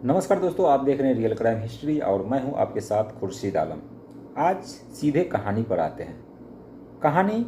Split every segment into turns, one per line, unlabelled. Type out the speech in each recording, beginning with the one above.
नमस्कार दोस्तों, आप देख रहे हैं रियल क्राइम हिस्ट्री और मैं हूं आपके साथ खुर्शीद आलम। आज सीधे कहानी पर आते हैं। कहानी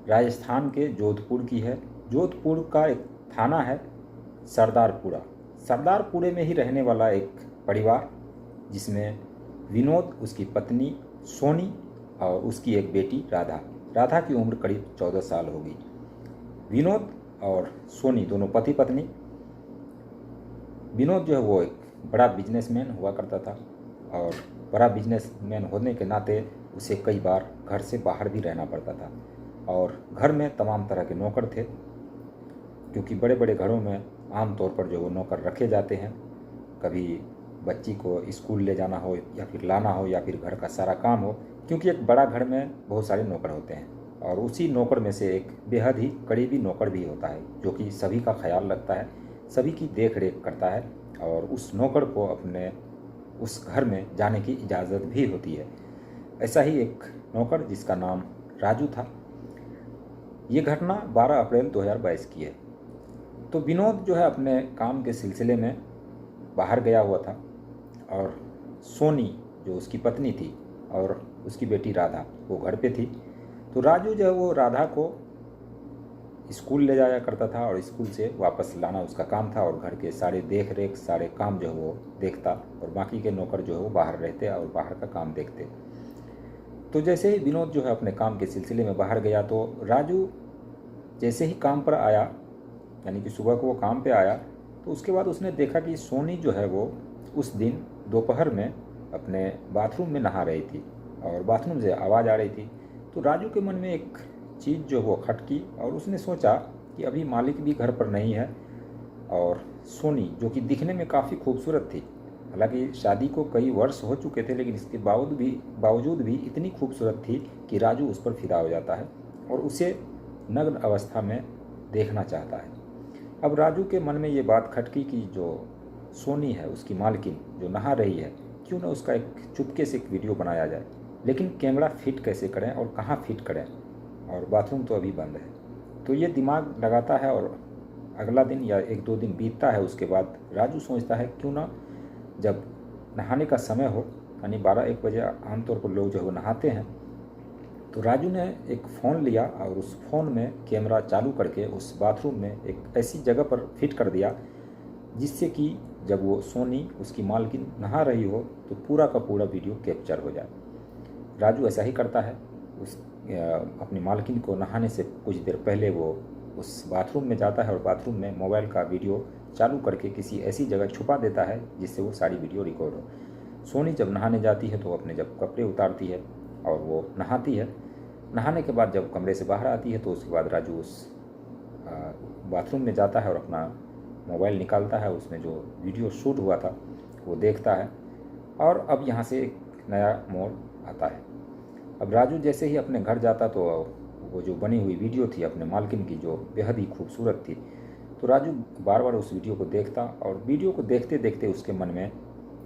राजस्थान के जोधपुर की है। जोधपुर का एक थाना है सरदारपुरा। सरदारपुरे में ही रहने वाला एक परिवार जिसमें विनोद, उसकी पत्नी सोनी और उसकी एक बेटी राधा। राधा की उम्र करीब 14 साल होगी। विनोद और सोनी दोनों पति पत्नी। विनोद जो है वो एक बड़ा बिजनेसमैन हुआ करता था और बड़ा बिजनेसमैन होने के नाते उसे कई बार घर से बाहर भी रहना पड़ता था और घर में तमाम तरह के नौकर थे, क्योंकि बड़े बड़े घरों में आम तौर पर जो वो नौकर रखे जाते हैं। कभी बच्ची को स्कूल ले जाना हो या फिर लाना हो या फिर घर का सारा काम हो, क्योंकि एक बड़ा घर में बहुत सारे नौकर होते हैं और उसी नौकर में से एक बेहद ही करीबी नौकर भी होता है जो कि सभी का ख्याल रखता है, सभी की देख रेख करता है और उस नौकर को अपने उस घर में जाने की इजाज़त भी होती है। ऐसा ही एक नौकर जिसका नाम राजू था। ये घटना 12 अप्रैल 2022 की है। तो विनोद जो है अपने काम के सिलसिले में बाहर गया हुआ था और सोनी जो उसकी पत्नी थी और उसकी बेटी राधा वो घर पे थी। तो राजू जो है वो राधा को स्कूल ले जाया करता था और स्कूल से वापस लाना उसका काम था और घर के सारे देख रेख सारे काम जो है वो देखता और बाकी के नौकर जो है वो बाहर रहते और बाहर का काम देखते। तो जैसे ही विनोद जो है अपने काम के सिलसिले में बाहर गया तो राजू जैसे ही काम पर आया, यानी कि सुबह को वो काम पे आया, तो उसके बाद उसने देखा कि सोनी जो है वो उस दिन दोपहर में अपने बाथरूम में नहा रही थी और बाथरूम से आवाज़ आ रही थी। तो राजू के मन में एक चीज़ जो वो खटकी और उसने सोचा कि अभी मालिक भी घर पर नहीं है और सोनी जो कि दिखने में काफ़ी खूबसूरत थी, हालांकि शादी को कई वर्ष हो चुके थे, लेकिन इसके बावजूद भी इतनी खूबसूरत थी कि राजू उस पर फिदा हो जाता है और उसे नग्न अवस्था में देखना चाहता है। अब राजू के मन में ये बात खटकी कि जो सोनी है उसकी मालकिन जो नहा रही है, क्यों ना उसका एक चुपके से एक वीडियो बनाया जाए, लेकिन कैमरा फिट कैसे करें और कहाँ फिट करें, और बाथरूम तो अभी बंद है। तो ये दिमाग लगाता है और अगला दिन या 1-2 दिन बीतता है। उसके बाद राजू सोचता है क्यों ना जब नहाने का समय हो, यानी 12-1 बजे आमतौर पर लोग जो है वो नहाते हैं, तो राजू ने एक फ़ोन लिया और उस फ़ोन में कैमरा चालू करके उस बाथरूम में एक ऐसी जगह पर फिट कर दिया जिससे कि जब वो सोनी उसकी मालकिन नहा रही हो तो पूरा का पूरा वीडियो कैप्चर हो जाए। राजू ऐसा ही करता है। उस अपनी मालकिन को नहाने से कुछ देर पहले वो उस बाथरूम में जाता है और बाथरूम में मोबाइल का वीडियो चालू करके किसी ऐसी जगह छुपा देता है जिससे वो सारी वीडियो रिकॉर्ड हो। सोनी जब नहाने जाती है तो अपने जब कपड़े उतारती है और वो नहाती है। नहाने के बाद जब कमरे से बाहर आती है तो उसके बाद राजू उस बाथरूम में जाता है और अपना मोबाइल निकालता है, उसमें जो वीडियो शूट हुआ था वो देखता है। और अब यहाँ से एक नया मोड़ आता है। अब राजू जैसे ही अपने घर जाता तो वो जो बनी हुई वीडियो थी अपने मालकिन की जो बेहद ही खूबसूरत थी, तो राजू बार बार उस वीडियो को देखता और वीडियो को देखते देखते उसके मन में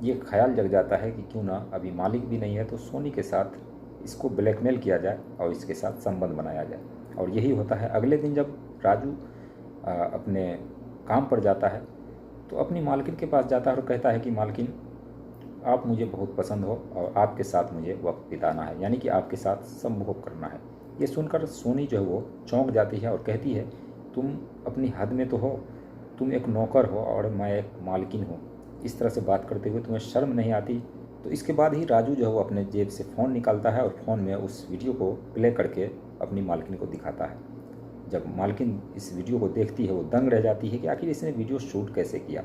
ये ख्याल जग जाता है कि क्यों ना अभी मालिक भी नहीं है तो सोनी के साथ इसको ब्लैकमेल किया जाए और इसके साथ संबंध बनाया जाए। और यही होता है। अगले दिन जब राजू अपने काम पर जाता है तो अपनी मालकिन के पास जाता है और कहता है कि मालकिन, आप मुझे बहुत पसंद हो और आपके साथ मुझे वक्त बिताना है, यानी कि आपके साथ संभोग करना है। ये सुनकर सोनी जो है वो चौंक जाती है और कहती है, तुम अपनी हद में तो हो, तुम एक नौकर हो और मैं एक मालकिन हूँ, इस तरह से बात करते हुए तुम्हें शर्म नहीं आती। तो इसके बाद ही राजू जो है वो अपने जेब से फ़ोन निकालता है और फ़ोन में उस वीडियो को प्ले करके अपनी मालकिन को दिखाता है। जब मालकिन इस वीडियो को देखती है वो दंग रह जाती है कि आखिर इसने वीडियो शूट कैसे किया।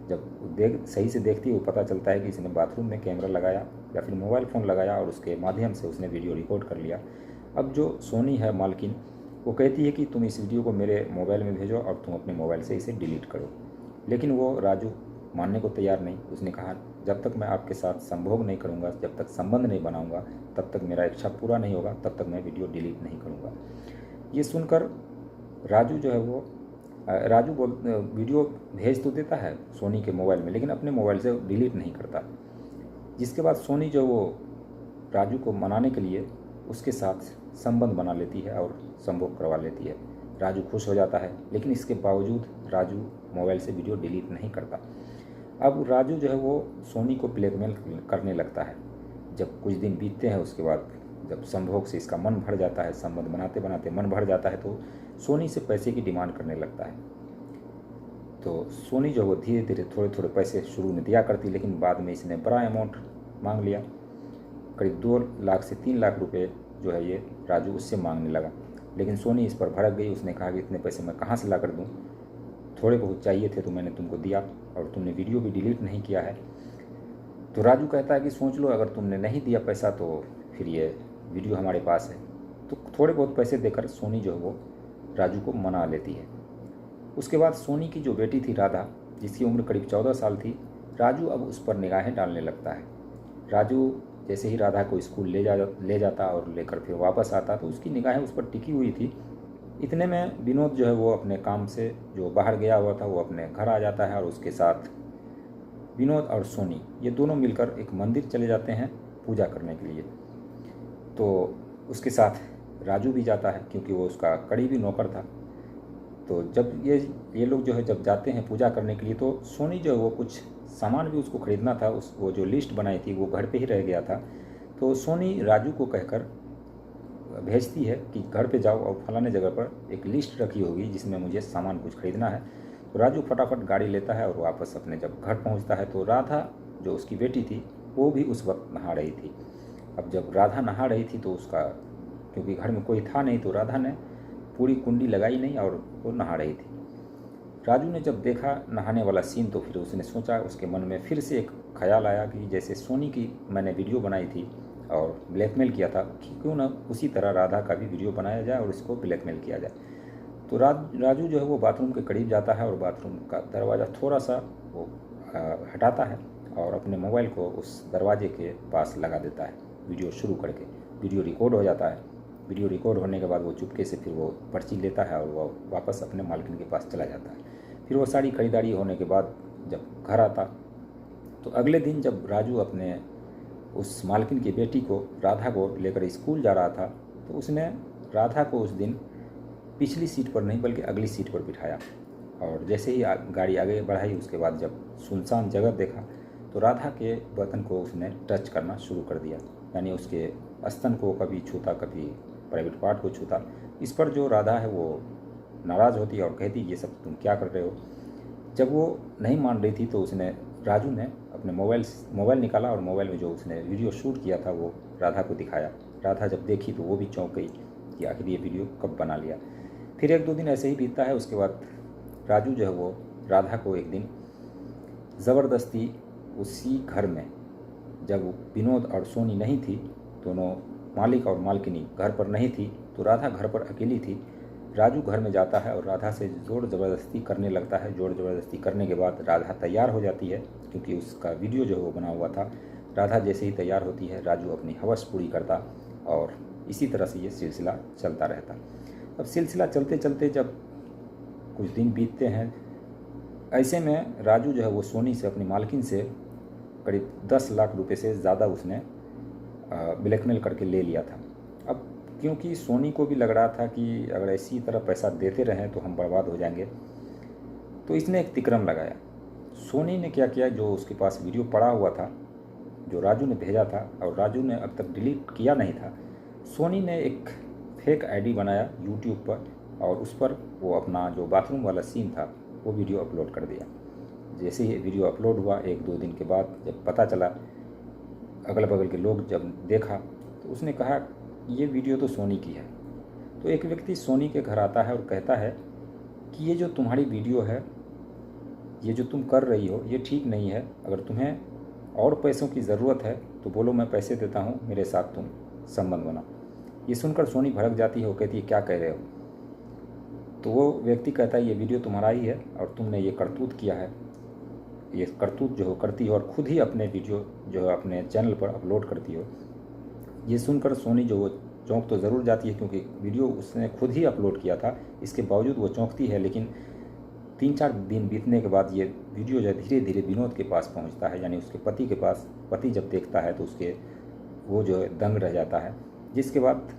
जब सही से देखती है वो पता चलता है कि इसने बाथरूम में कैमरा लगाया या फिर मोबाइल फ़ोन लगाया और उसके माध्यम से उसने वीडियो रिकॉर्ड कर लिया। अब जो सोनी है मालकिन, वो कहती है कि तुम इस वीडियो को मेरे मोबाइल में भेजो और तुम अपने मोबाइल से इसे डिलीट करो, लेकिन वो राजू मानने को तैयार नहीं। उसने कहा, जब तक मैं आपके साथ संभोग नहीं करूँगा, जब तक संबंध नहीं बनाऊँगा, तब तक मेरा इच्छा पूरा नहीं होगा, तब तक मैं वीडियो डिलीट नहीं करूँगा। ये सुनकर राजू जो है वो वीडियो भेज तो देता है सोनी के मोबाइल में, लेकिन अपने मोबाइल से डिलीट नहीं करता। जिसके बाद सोनी जो वो राजू को मनाने के लिए उसके साथ संबंध बना लेती है और संभोग करवा लेती है। राजू खुश हो जाता है, लेकिन इसके बावजूद राजू मोबाइल से वीडियो डिलीट नहीं करता। अब राजू जो है वो सोनी को ब्लैकमेल करने लगता है। जब कुछ दिन बीतते हैं उसके बाद जब संभोग से इसका मन भर जाता है, संबंध बनाते बनाते मन भर जाता है, तो सोनी से पैसे की डिमांड करने लगता है। तो सोनी जो है वो धीरे धीरे थोड़े थोड़े पैसे शुरू में दिया करती, लेकिन बाद में इसने बड़ा अमाउंट मांग लिया। करीब 2 लाख से 3 लाख रुपए जो है ये राजू उससे मांगने लगा। लेकिन सोनी इस पर भड़क गई। उसने कहा कि इतने पैसे मैं कहाँ से ला कर दूँ, थोड़े बहुत चाहिए थे तो मैंने तुमको दिया, और तुमने वीडियो भी डिलीट नहीं किया है। तो राजू कहता है कि सोच लो, अगर तुमने नहीं दिया पैसा तो फिर ये वीडियो हमारे पास है। तो थोड़े बहुत पैसे देकर सोनी जो है वो राजू को मना लेती है। उसके बाद सोनी की जो बेटी थी राधा, जिसकी उम्र करीब 14 साल थी, राजू अब उस पर निगाहें डालने लगता है। राजू जैसे ही राधा को स्कूल ले जाता और लेकर फिर वापस आता तो उसकी निगाहें उस पर टिकी हुई थी। इतने में विनोद जो है वो अपने काम से जो बाहर गया हुआ था वो अपने घर आ जाता है, और उसके साथ विनोद और सोनी ये दोनों मिलकर एक मंदिर चले जाते हैं पूजा करने के लिए। तो उसके साथ राजू भी जाता है क्योंकि वो उसका करीबी नौकर था। तो जब ये लोग जो है जब जाते हैं पूजा करने के लिए, तो सोनी जो है वो कुछ सामान भी उसको ख़रीदना था, वो जो लिस्ट बनाई थी वो घर पे ही रह गया था। तो सोनी राजू को कहकर भेजती है कि घर पे जाओ और फलाने जगह पर एक लिस्ट रखी होगी जिसमें मुझे सामान कुछ ख़रीदना है। तो राजू फटाफट गाड़ी लेता है और वापस अपने जब घर पहुंचता है तो राधा जो उसकी बेटी थी वो भी उस वक्त नहा रही थी। अब जब राधा नहा रही थी तो उसका, क्योंकि घर में कोई था नहीं, तो राधा ने पूरी कुंडी लगाई नहीं और वो नहा रही थी। राजू ने जब देखा नहाने वाला सीन तो फिर उसने सोचा, उसके मन में फिर से एक ख्याल आया कि जैसे सोनी की मैंने वीडियो बनाई थी और ब्लैकमेल किया था, कि क्यों ना उसी तरह राधा का भी वीडियो बनाया जाए और उसको ब्लैकमेल किया जाए। तो राजू जो है वो बाथरूम के करीब जाता है और बाथरूम का दरवाज़ा थोड़ा सा वो हटाता है और अपने मोबाइल को उस दरवाजे के पास लगा देता है वीडियो शुरू करके। वीडियो रिकॉर्ड हो जाता है। वीडियो रिकॉर्ड होने के बाद वो चुपके से फिर वो पर्ची लेता है और वो वापस अपने मालकिन के पास चला जाता है। फिर वो सारी खरीदारी होने के बाद जब घर आता तो अगले दिन जब राजू अपने उस मालकिन की बेटी को राधा को लेकर स्कूल जा रहा था तो उसने राधा को उस दिन पिछली सीट पर नहीं बल्कि अगली सीट पर बिठाया, और जैसे ही गाड़ी आगे बढ़ाई उसके बाद जब सुनसान जगह देखा तो राधा के बदन को उसने टच करना शुरू कर दिया, यानी उसके स्तन को कभी छूता कभी प्राइवेट पार्ट को छूता। इस पर जो राधा है वो नाराज़ होती और कहती ये सब तुम क्या कर रहे हो। जब वो नहीं मान रही थी तो राजू ने अपने मोबाइल निकाला और मोबाइल में जो उसने वीडियो शूट किया था वो राधा को दिखाया। राधा जब देखी तो वो भी चौंक गई कि आखिर ये वीडियो कब बना लिया। फिर 1-2 दिन ऐसे ही बीतता है। उसके बाद राजू जो है वो राधा को एक दिन ज़बरदस्ती उसी घर में, जब विनोद और सोनी नहीं थी, दोनों मालिक और मालकिनी घर पर नहीं थी, तो राधा घर पर अकेली थी। राजू घर में जाता है और राधा से ज़ोर ज़बरदस्ती करने लगता है। ज़ोर ज़बरदस्ती करने के बाद राधा तैयार हो जाती है क्योंकि उसका वीडियो जो है वो बना हुआ था। राधा जैसे ही तैयार होती है राजू अपनी हवस पूरी करता और इसी तरह से ये सिलसिला चलता रहता। अब सिलसिला चलते चलते जब कुछ दिन बीतते हैं, ऐसे में राजू जो है वो सोनी से, अपनी मालकिन से करीब 10 लाख रुपए से ज़्यादा उसने ब्लैकमेल करके ले लिया था। अब क्योंकि सोनी को भी लग रहा था कि अगर इसी तरह पैसा देते रहें तो हम बर्बाद हो जाएंगे, तो इसने एक तिकरम लगाया। सोनी ने क्या किया, जो उसके पास वीडियो पड़ा हुआ था जो राजू ने भेजा था और राजू ने अब तक डिलीट किया नहीं था, सोनी ने एक फेक आईडी बनाया यूट्यूब पर और उस पर वो अपना जो बाथरूम वाला सीन था वो वीडियो अपलोड कर दिया। जैसे ही वीडियो अपलोड हुआ 1-2 दिन के बाद जब पता चला, अगल बगल के लोग जब देखा तो उसने कहा ये वीडियो तो सोनी की है। तो एक व्यक्ति सोनी के घर आता है और कहता है कि ये जो तुम्हारी वीडियो है, ये जो तुम कर रही हो ये ठीक नहीं है, अगर तुम्हें और पैसों की ज़रूरत है तो बोलो मैं पैसे देता हूँ, मेरे साथ तुम संबंध बना। ये सुनकर सोनी भड़क जाती है, वो कहती है क्या कह रहे हो। तो वो व्यक्ति कहता है ये वीडियो तुम्हारा ही है और तुमने ये करतूत किया है, ये करतूत जो हो करती हो और ख़ुद ही अपने वीडियो जो है अपने चैनल पर अपलोड करती हो। ये सुनकर सोनी जो वो चौंक तो ज़रूर जाती है क्योंकि वीडियो उसने खुद ही अपलोड किया था, इसके बावजूद वो चौंकती है। लेकिन 3-4 दिन बीतने के बाद ये वीडियो जो धीरे धीरे विनोद के पास पहुंचता है, यानी उसके पति के पास। पति जब देखता है तो वो जो है दंग रह जाता है, जिसके बाद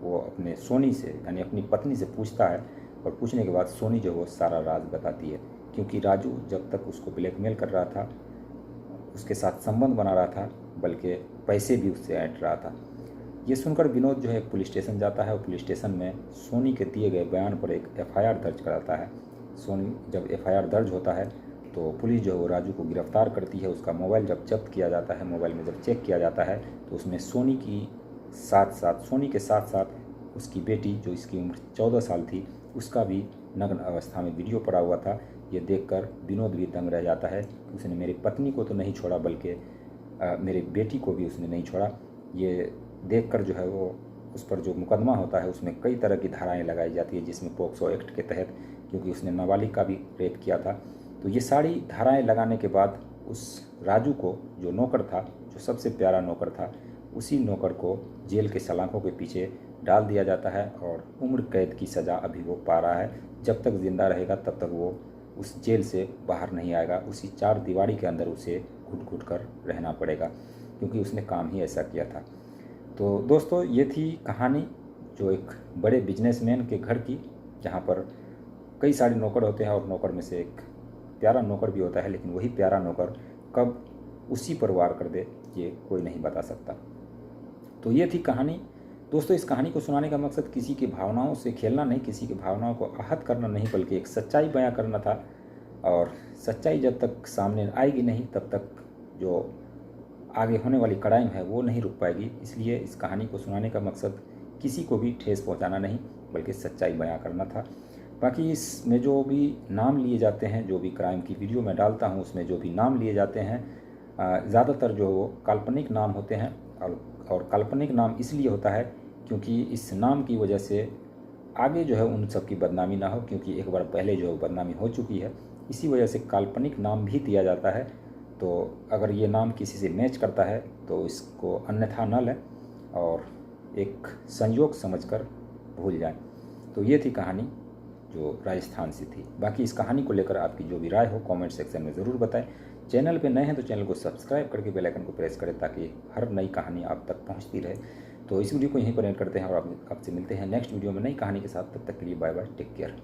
वो अपने सोनी से यानी अपनी पत्नी से पूछता है और पूछने के बाद सोनी जो वो सारा राज बताती है। क्योंकि राजू जब तक उसको ब्लैकमेल कर रहा था उसके साथ संबंध बना रहा था, बल्कि पैसे भी उससे ऐंठ रहा था। ये सुनकर विनोद जो है पुलिस स्टेशन जाता है और पुलिस स्टेशन में सोनी के दिए गए बयान पर एक एफआईआर दर्ज कराता है। सोनी जब एफआईआर दर्ज होता है तो पुलिस जो है वो राजू को गिरफ्तार करती है। उसका मोबाइल जब जब्त किया जाता है, मोबाइल में जब चेक किया जाता है तो उसमें सोनी के साथ साथ उसकी बेटी जो इसकी उम्र 14 साल थी उसका भी नग्न अवस्था में वीडियो पड़ा हुआ था। ये देखकर विनोद भी दंग रह जाता है। उसने मेरी पत्नी को तो नहीं छोड़ा बल्कि मेरी बेटी को भी उसने नहीं छोड़ा। ये देखकर जो है वो उस पर जो मुकदमा होता है उसमें कई तरह की धाराएं लगाई जाती है, जिसमें पोक्सो एक्ट के तहत, क्योंकि उसने नाबालिग का भी रेप किया था। तो ये सारी धाराएं लगाने के बाद उस राजू को, जो नौकर था, जो सबसे प्यारा नौकर था, उसी नौकर को जेल के सलाखों के पीछे डाल दिया जाता है और उम्र कैद की सज़ा अभी वो पा रहा है। जब तक ज़िंदा रहेगा तब तक वो उस जेल से बाहर नहीं आएगा। उसी 4 दीवारी के अंदर उसे घुट घुट कर रहना पड़ेगा, क्योंकि उसने काम ही ऐसा किया था। तो दोस्तों, ये थी कहानी जो एक बड़े बिजनेसमैन के घर की, जहाँ पर कई सारे नौकर होते हैं और नौकर में से एक प्यारा नौकर भी होता है, लेकिन वही प्यारा नौकर कब उसी पर वार कर दे ये कोई नहीं बता सकता। तो ये थी कहानी। दोस्तों, इस कहानी को सुनाने का मकसद किसी की भावनाओं से खेलना नहीं, किसी की भावनाओं को आहत करना नहीं, बल्कि एक सच्चाई बयां करना था। और सच्चाई जब तक सामने आएगी नहीं तब तक जो आगे होने वाली क्राइम है वो नहीं रुक पाएगी। इसलिए इस कहानी को सुनाने का मकसद किसी को भी ठेस पहुंचाना नहीं, बल्कि सच्चाई बयां करना था। बाकी इसमें जो भी नाम लिए जाते हैं, जो भी क्राइम की वीडियो मैं डालता हूं उसमें जो भी नाम लिए जाते हैं, ज़्यादातर जो वो काल्पनिक नाम होते हैं। और काल्पनिक नाम इसलिए होता है क्योंकि इस नाम की वजह से आगे जो है उन सब की बदनामी ना हो, क्योंकि एक बार पहले जो बदनामी हो चुकी है। इसी वजह से काल्पनिक नाम भी दिया जाता है। तो अगर ये नाम किसी से मैच करता है तो इसको अन्यथा न लें और एक संयोग समझकर भूल जाएं। तो ये थी कहानी जो राजस्थान से थी। बाकी इस कहानी को लेकर आपकी जो भी राय हो कमेंट सेक्शन में ज़रूर बताएं। चैनल पे नए हैं तो चैनल को सब्सक्राइब करके बेल आइकन को प्रेस करें ताकि हर नई कहानी आप तक पहुंचती रहे। तो इस वीडियो को यहीं पर एंड करते हैं और आपसे मिलते हैं नेक्स्ट वीडियो में नई कहानी के साथ। तब तक के लिए बाय बाय, टेक केयर।